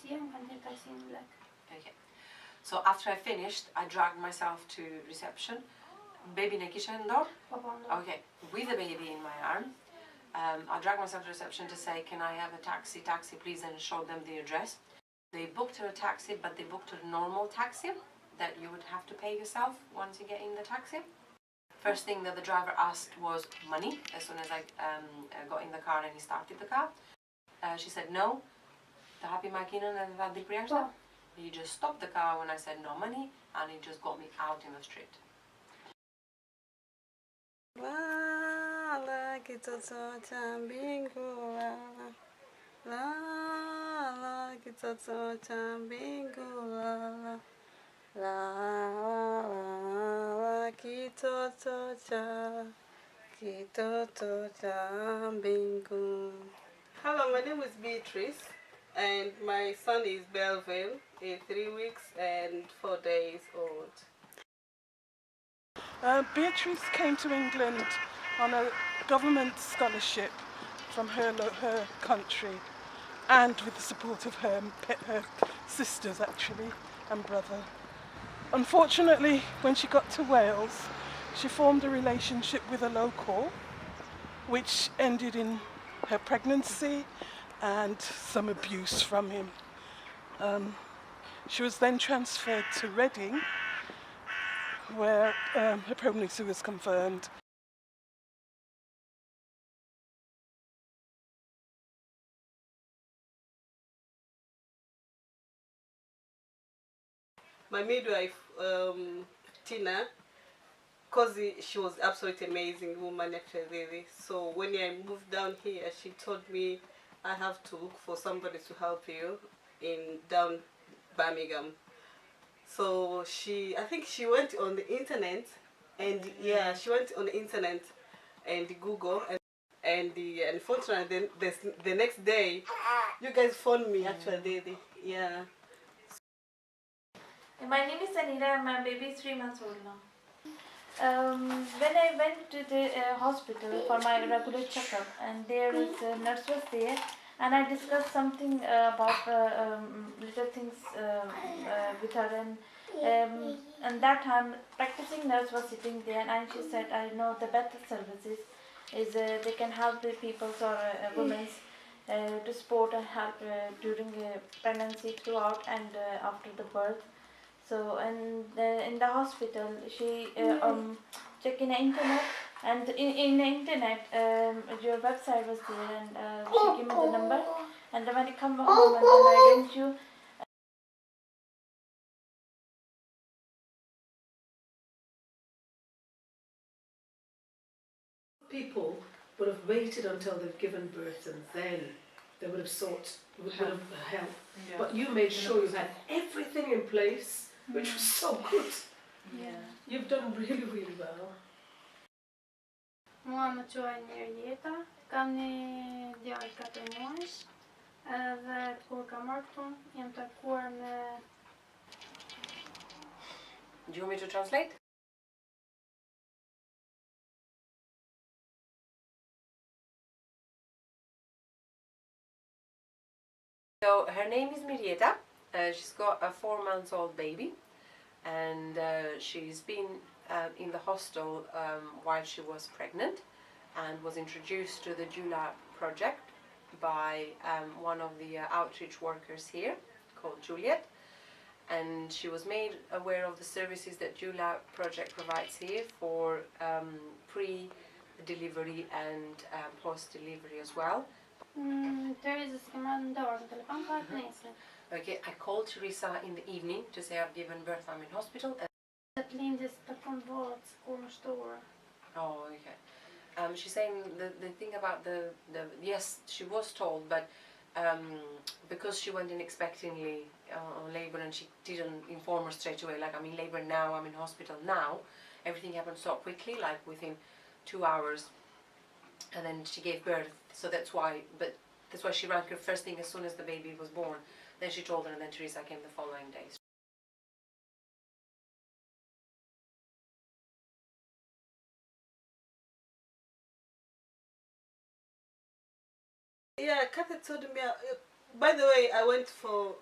Okay. So after I finished, I dragged myself to reception. Baby ne kishe ndor? Okay, with the baby in my arm. I dragged myself to reception to say, can I have a taxi please, and show them the address. They booked her a taxi, but they booked a normal taxi that you would have to pay yourself once you get in the taxi. First thing that the driver asked was money, as soon as I got in the car and he started the car. She said no. He just stopped the car when I said no money, and he just got me out in the street. Hello, my name is Beatrice, and my son is Belleville, 3 weeks and 4 days old. Beatrice came to England on a government scholarship from her country, and with the support of her sisters actually and brother. Unfortunately, when she got to Wales, she formed a relationship with a local, which ended in her pregnancy and some abuse from him. She was then transferred to Reading, where her pregnancy was confirmed. My midwife, Tina, because she was absolutely amazing woman actually really. So when I moved down here, she told me I have to look for somebody to help you down Birmingham. So I think she went on the internet, and she went on the internet and Google, and unfortunately the next day you guys phoned me actually. My name is Anita, and my baby is 3 months old now. When I went to the hospital for my regular checkup, and there was a nurse was there, and I discussed something about little things with her, and that time practicing nurse was sitting there, and she said, I know the Bethel services is they can help the people or women to support and help during pregnancy, throughout, and after the birth. So, and in the hospital, she checked in the internet, and in the internet, your website was there, and she gave me the number, and when I come home, and then I went to people would have waited until they've given birth, and then they would have sought help. Yeah. But you made sure you had everything in place, which was so good. Yeah. You've done really, really well. Mua më quaj Mirjeta, kam një djalë 4 muajsh, edhe kur kam marrë këtu, jam takuar me... Do you want me to translate? So her name is Mirjeta. She's got a 4-month-old baby, and she's been in the hostel while she was pregnant, and was introduced to the doula project by one of the outreach workers here called Juliet, and she was made aware of the services that doula project provides here for pre-delivery and post-delivery as well. Okay, I called Teresa in the evening to say I've given birth, I'm in hospital. Oh, okay. She's saying the thing about the yes, she was told, but because she went in expectingly on labor, and she didn't inform her straight away, like I'm in labor now, I'm in hospital now, everything happened so quickly, like within 2 hours, and then she gave birth. So that's why she rang her first thing as soon as the baby was born. Then she told her, and then Teresa came the following days. Yeah, Kathy told me By the way, I went for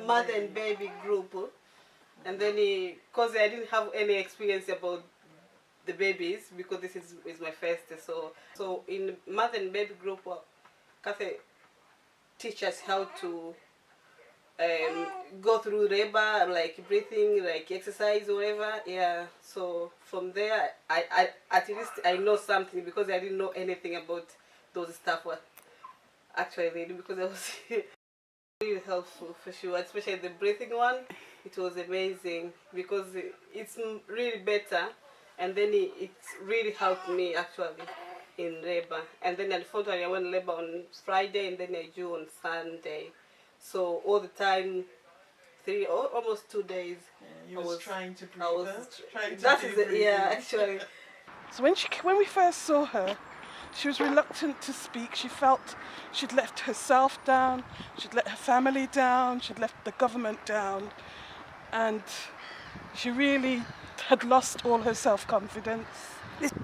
mother and baby group, and then because I didn't have any experience about the babies, because this is my first, so in mother and baby group, Kathy teach us how to go through labor, like breathing, like exercise, whatever. Yeah. So from there, I at least I know something, because I didn't know anything about those stuff. Actually, because I was really helpful for sure, especially the breathing one. It was amazing because it's really better, and then it really helped me actually in labor. And then unfortunately I went labor on Friday, and then I do on Sunday. So all the time, almost 2 days. Yeah, you was trying to breathe. I was trying to that do is it, yeah, actually. So when we first saw her, she was reluctant to speak. She felt she'd left herself down, she'd let her family down, she'd left the government down, and she really had lost all her self-confidence.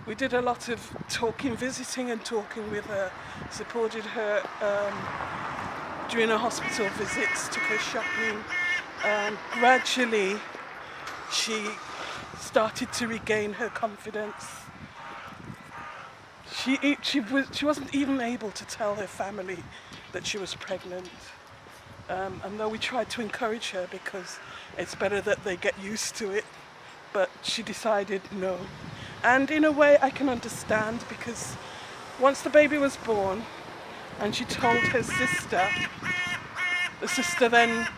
We did a lot of talking, visiting and talking with her, supported her during her hospital visits, took her shopping. Gradually, she started to regain her confidence. She wasn't even able to tell her family that she was pregnant. And though we tried to encourage her, because it's better that they get used to it, but she decided no. And in a way I can understand, because once the baby was born and she told her sister, the sister then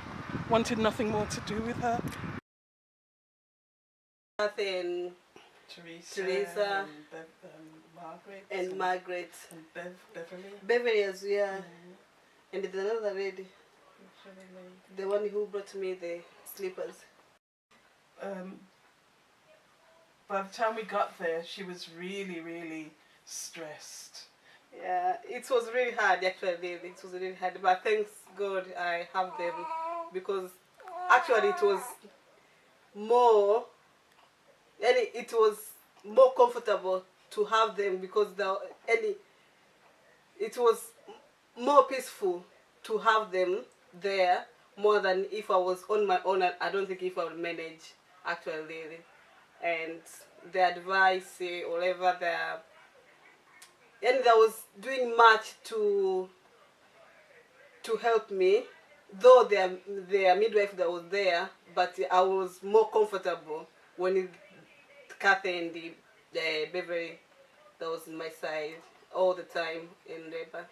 wanted nothing more to do with her. Nothing. Teresa and Margaret and Beverly. Beverly as well, yeah. And there's another lady, the one who brought me the slippers. By the time we got there, she was really, really stressed. Yeah, it was really hard actually. It was really hard, but thanks God I have them, because actually it was more, and it was more comfortable to have them, because it was more peaceful to have them there, more than if I was on my own. I don't think if I would manage actually. And the advice, whatever, and I was doing much to help me, though their midwife that was there, but I was more comfortable when Kathy and the Beverly that was on my side all the time in labor.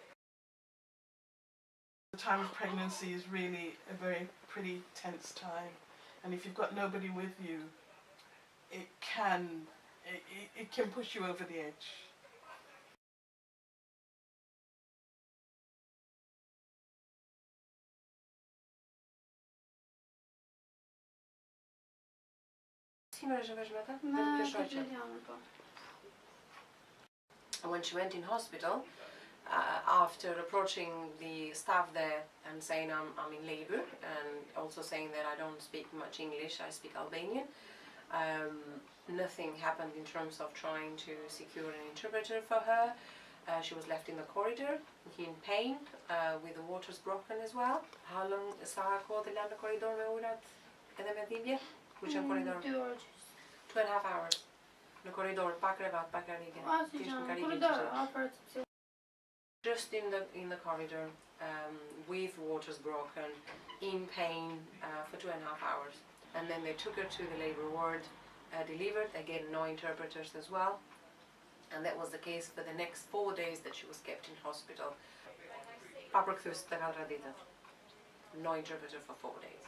The time of pregnancy is really a very pretty tense time, and if you've got nobody with you, it can push you over the edge. When she went in hospital, after approaching the staff there and saying I'm in labor, and also saying that I don't speak much English, I speak Albanian, nothing happened in terms of trying to secure an interpreter for her. She was left in the corridor, in pain, with the waters broken as well. How long sa kohë të lanë në korridor me urat edhe me dhimbje? Kush në korridor? 2.5 hours. Në korridor, pa krevat, pa karigjen. Just in the corridor, with waters broken, in pain, for 2.5 hours. And then they took her to the labor ward, delivered, again no interpreters as well. And that was the case for the next 4 days that she was kept in hospital. Pa përkthyes të 4 ditët. No interpreter for 4 days.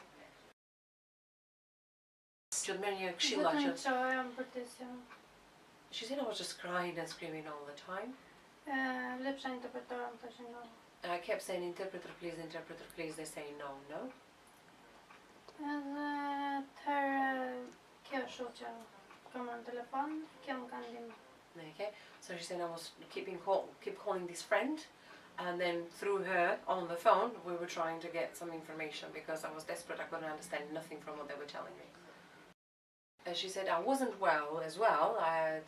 Që të merr një këshilla që... She said I was just crying and screaming all the time. I kept saying, interpreter please, they say no, no. Okay, so she said I was keep calling this friend, and then through her on the phone we were trying to get some information, because I was desperate. I couldn't understand nothing from what they were telling me. And she said I wasn't well as well. I had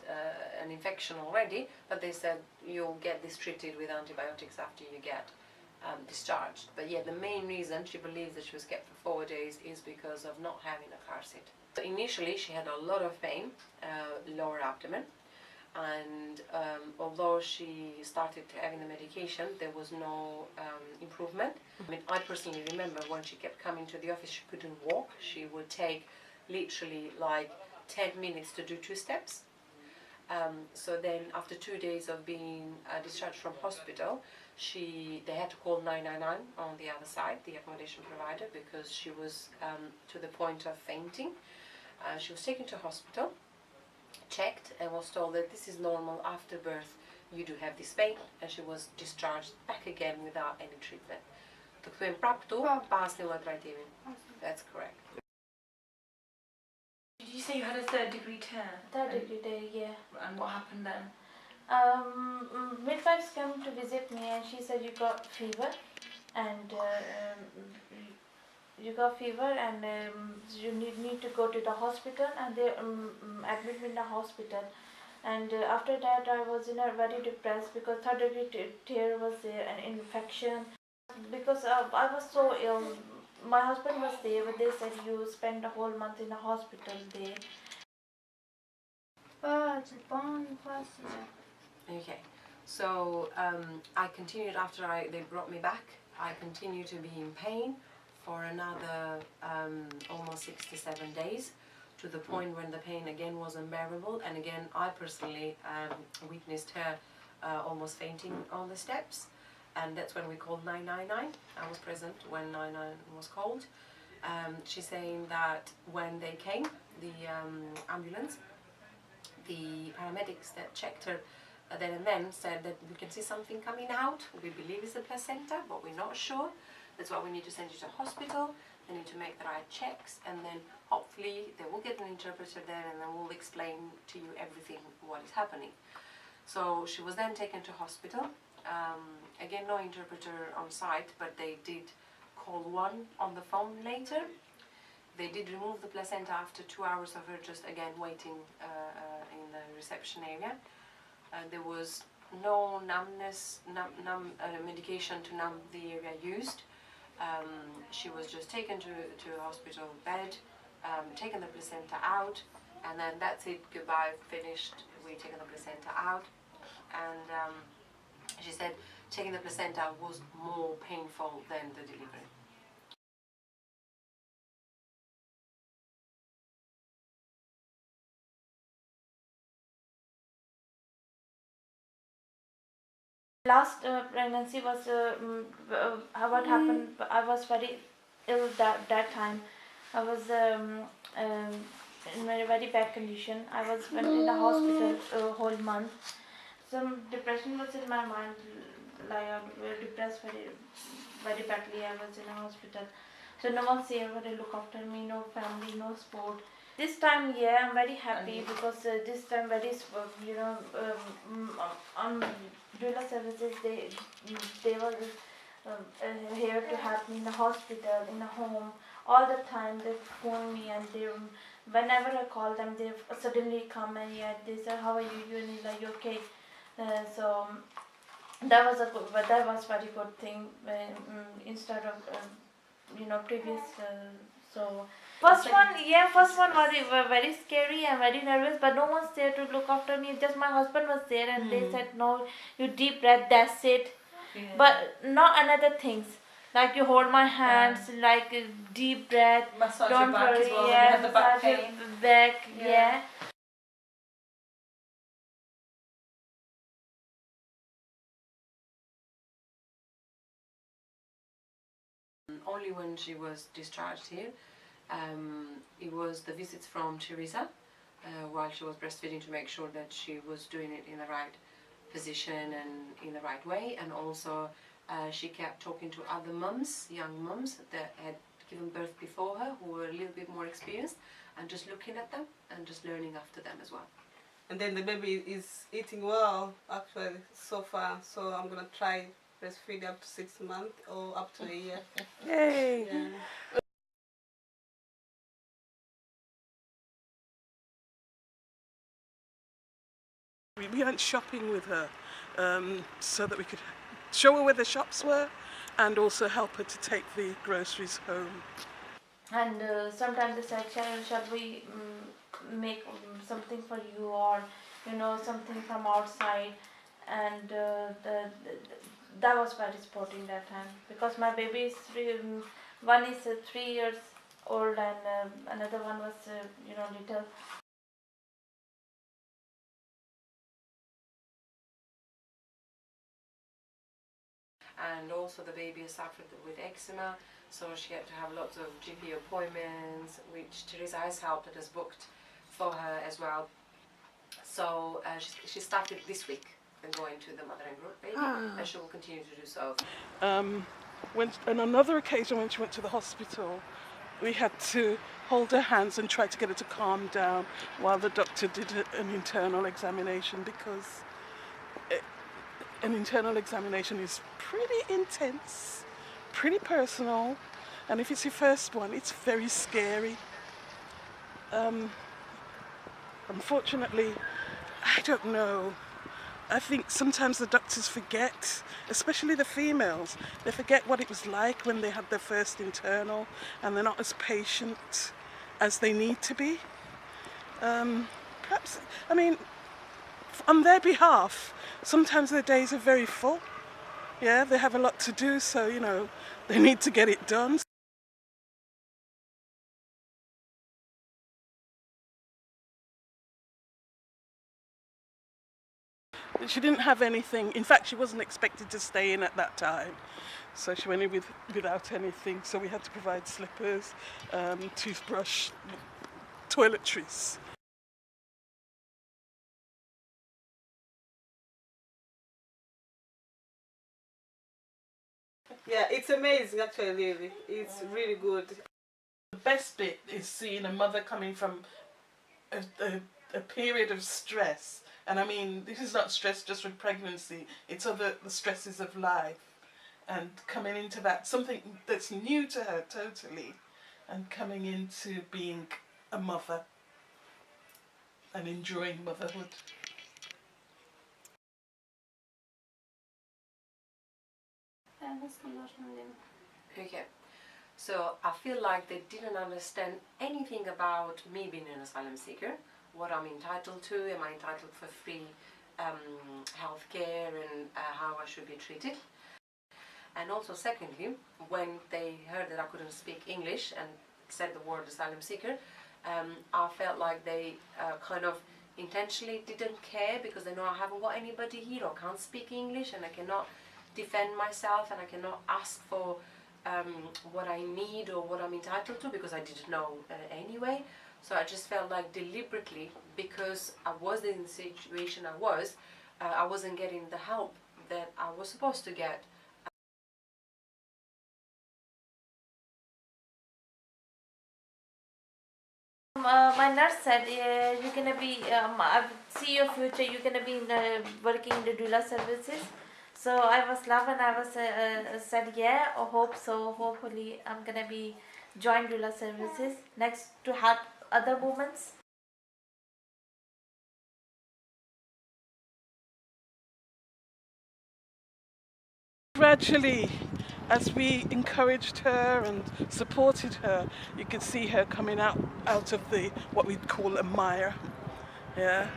an infection already, but they said you'll get this treated with antibiotics after you get discharged. But yeah, the main reason she believes that she was kept for 4 days is because of not having a car seat. So initially she had a lot of pain, lower abdomen, and although she started having the medication, there was no improvement. I mean, I personally remember when she kept coming to the office, she couldn't walk. She would take literally like 10 minutes to do 2 steps. So then after 2 days of being discharged from hospital, they had to call 999 on the other side, the accommodation provider, because she was to the point of fainting. She was taken to hospital, checked, and was told that this is normal after birth, you do have this pain, and she was discharged back again without any treatment. That's correct. Did you say you had a 3rd-degree tear? 3rd-degree tear, yeah. And what happened then? Midwives came to visit me and she said you got fever and you need to go to the hospital, and they admit me in the hospital. And after that I was very depressed because 3rd-degree tear was there, an infection. Because I was so ill. My husband was there, but they said you spend the whole month in the hospital there. Okay, so I continued after they brought me back. I continued to be in pain for another almost 6 to 7 days, to the point when the pain again was unbearable, and again I personally witnessed her almost fainting on the steps, and that's when we called 999. I was present when 999 was called. She's saying that when they came, the ambulance, the paramedics that checked her then and then said that we can see something coming out, we believe it's the placenta, but we're not sure. That's why we need to send you to hospital. They need to make the right checks, and then hopefully they will get an interpreter there, and then we'll explain to you everything what is happening. So she was then taken to hospital. Again, no interpreter on site, but they did call one on the phone later. They did remove the placenta after 2 hours of her just again waiting in the reception area. There was no numbness, medication to numb the area used. She was just taken to a hospital bed, taken the placenta out, and then that's it, goodbye, finished, we taken the placenta out. And she said taking the placenta was more painful than the delivery. Last pregnancy was what happened. I was very ill that time. I was in a very bad condition. I went in the hospital a whole month. Some depression was in my mind. Like I was depressed very badly. I was in a hospital. So no one's there to look after me. No family, no support. This time, yeah, I'm very happy because this time, on Doula Services, they were here to help me in the hospital, in the home, all the time. They phone me, and whenever I call them, they suddenly come and they say, "How are you? You okay?" So that was very good thing instead of previous. So. First one was very scary and very nervous, but no one's there to look after me. Just my husband was there, and they said, "No, you deep breath, that's it." Yeah. But not another things. Like you hold my hands, like a deep breath. Massage don't your back worry, as well. Yeah, You had the back massage pain. your back, yeah. Only when she was discharged here, it was the visits from Teresa while she was breastfeeding to make sure that she was doing it in the right position and in the right way, and also she kept talking to other mums, young mums that had given birth before her, who were a little bit more experienced, and just looking at them and just learning after them as well. And then the baby is eating well actually so far, so I'm gonna try breastfeed up to 6 months or up to a year. Yay! Yeah. We went shopping with her so that we could show her where the shops were, and also help her to take the groceries home. And sometimes they said, shall we make something for you, or something from outside, and that was very supporting that time, because my baby is one is 3 years old, and another one was little. And also the baby suffered with eczema, so she had to have lots of GP appointments, which Teresa has helped and has booked for her as well. So she started this week and going to the mothering group, baby, and she will continue to do so. On another occasion when she went to the hospital, we had to hold her hands and try to get her to calm down while the doctor did an internal examination, because an internal examination is pretty intense, pretty personal, and if it's your first one, it's very scary. Unfortunately, I don't know. I think sometimes the doctors forget, especially the females, they forget what it was like when they had their first internal, and they're not as patient as they need to be. Perhaps, I mean, on their behalf, sometimes their days are very full. Yeah, they have a lot to do, so, they need to get it done. She didn't have anything. In fact, she wasn't expected to stay in at that time. So she went in without anything. So we had to provide slippers, toothbrush, toiletries. Yeah, it's amazing actually, really. It's really good. The best bit is seeing a mother coming from a period of stress. And I mean, this is not stress just with pregnancy, it's the stresses of life. And coming into that, something that's new to her totally, and coming into being a mother and enjoying motherhood. Okay, so I feel like they didn't understand anything about me being an asylum seeker, what I'm entitled to, am I entitled for free healthcare, and how I should be treated. And also secondly, when they heard that I couldn't speak English and said the word asylum seeker, I felt like they kind of intentionally didn't care, because they know I haven't got anybody here or can't speak English, and I cannot defend myself, and I cannot ask for what I need or what I'm entitled to, because I didn't know anyway. So I just felt like deliberately, because I was in the situation I wasn't getting the help that I was supposed to get. My nurse said, you're gonna be, I see your future, you're gonna be working in the doula services. So I was loved, and I was said, yeah, I hope so. Hopefully I'm gonna be join doula services next to help other women. Gradually, as we encouraged her and supported her, you could see her coming out of what we'd call a mire. Yeah.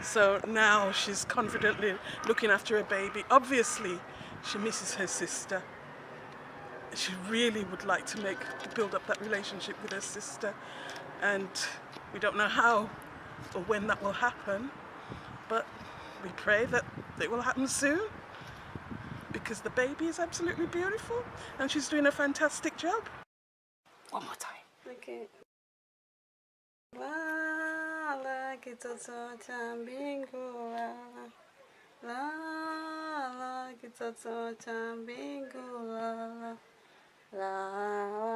So now she's confidently looking after her baby. Obviously, she misses her sister. She really would like to build up that relationship with her sister, and we don't know how or when that will happen, but we pray that it will happen soon, because the baby is absolutely beautiful and she's doing a fantastic job. One more time. Okay. Lala kitoto cha mbingu, lala kitoto cha mbingu, lala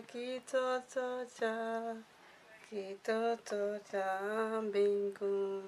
kitoto cha mbingu.